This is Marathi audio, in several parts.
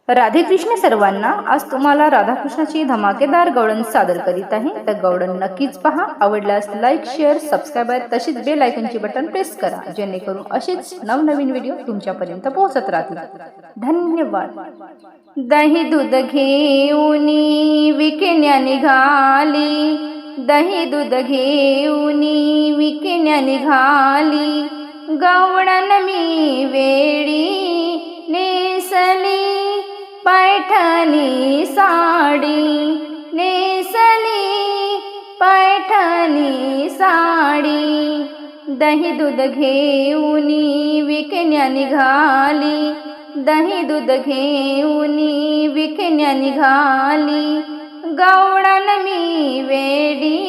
राधे कृष्ण सर्वांना. आज तुम्हाला राधाकृष्णाची धमाकेदार गवळण सादर करीत आहे. तर गवळण नक्कीच पहा. आवडल्यास लाईक, शेअर, सबस्क्राईब तसेच बेल आयकॉनचे बटन प्रेस करा, जेणेकरून असेच नवनवीन व्हिडिओ तुमच्यापर्यंत पोहोचत राहतील. धन्यवाद. दही दूध घेऊन विकण्या निघाली, दही दूध घेऊन विकण्या निघाली, गवळण मी वेळी नेसली, पैठणी साडी नेसली, पैठणी साडी. दही दूध घेऊन विकण्या निघाली, दही दूध घेऊन विकण्या निघाली, गवळण मी वेडी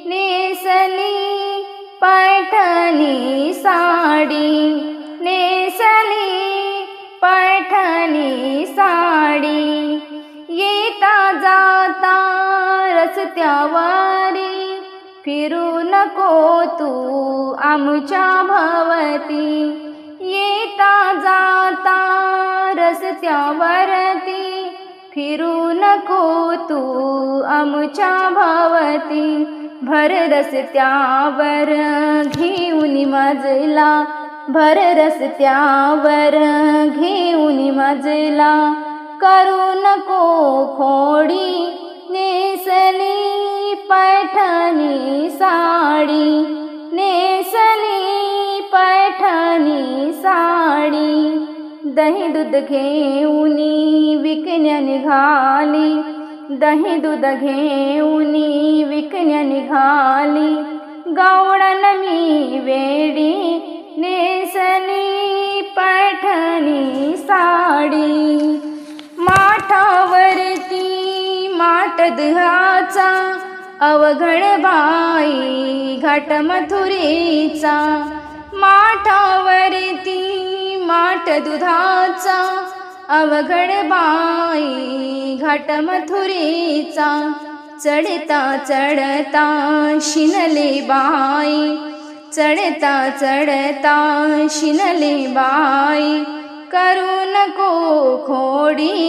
नेसली, पैठणी साडी नेसली, पैठणी साडी. येता जाता रस्त्यावरी, फिरू नको तू आमच्या भवती. येता जाता रस्त्यावरती, फिरू नको तू आमच्या भवती. भर रस्त्यावर घेऊन मजला, भर रस्त्यावर घेऊन मजला, करू नको खोडी नेसली, पैठणी साडी नेसली, पैठणी साडी. दही दूध घेऊन विकण्या निघाली, दही दूध घेऊन विकण्या निघाली, गवळण मी वेडी नेसली, पैठणी साडी. माठावरती माठ दुधाचा, अवघड बाई घाट मथुरेचा. माठावरती माठ दुधाचा, अवघड बाई घाट मथुरेचा. चढता चढता शिनले बाई, चढता चढता शिनले बाई, करू नको खोडी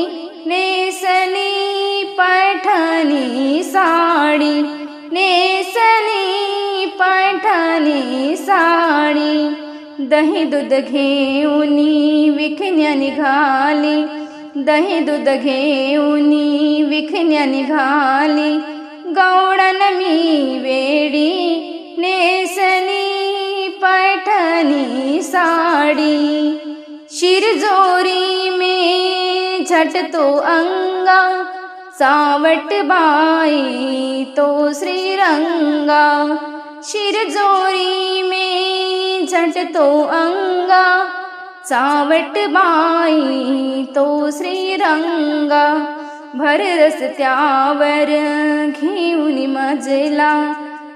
नेसली, पैठणी साडी नेसली, पैठणी साडी. दही दूध घेऊन विकण्या निघाली, दही दूध घेऊन विकण्या निघाली, गवळण मी वेडी नेसली, पैठणी साडी. शिरजोरी में झटतो अंगा, सावट बाई तो श्रीरंगा. शिरजोरी में झटतो अंगा, सावट बाई तो श्रीरंगा. भर रस्त्यावर घेऊन मजला,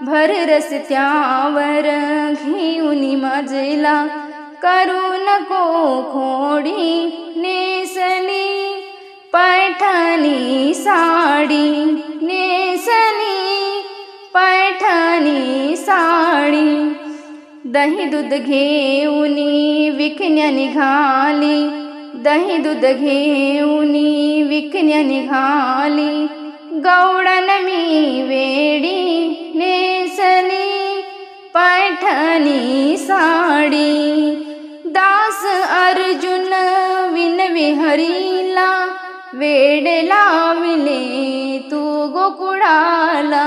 भर रस्त्यावर घेऊन मजला, करू नको खोडी नेसली, पैठणी साडी नेसली, पैठणी साडी. दही दूध घेऊन विकण्या निघाली, दही दूध घेऊन विकण्या निघाली, गवळण मी वेडी नेसली, पैठणी साडी. दास अर्जुन विनवे हरीला, वेड लाविले तू गोकुळाला.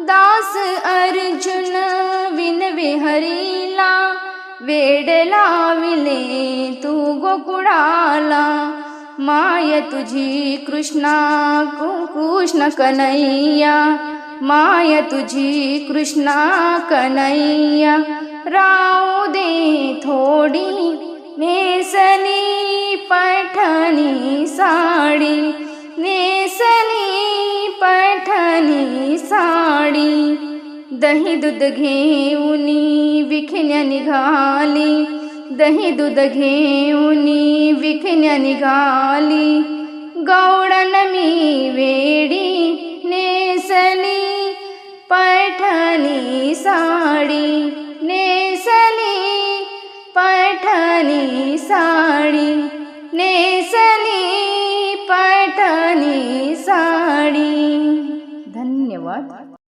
दास अर्जुन विनवे हरीला, वेड लाविले तू गोकुळाला. माय तुझी कृष्णा कृष्ण कन्हैया, माय तुझी कृष्णा कन्हैया. राहू दे थोडी नेसली, पैठणी साडी नेसली, पैठणी साडी. दही दूध घेऊन विकण्या निघाली, दही दूध घेऊन विकण्या निघाली, गवळण मी वेडी नेसली, पैठणी साडी नेसली, पैठणी साडी नेसली धन्यवाद.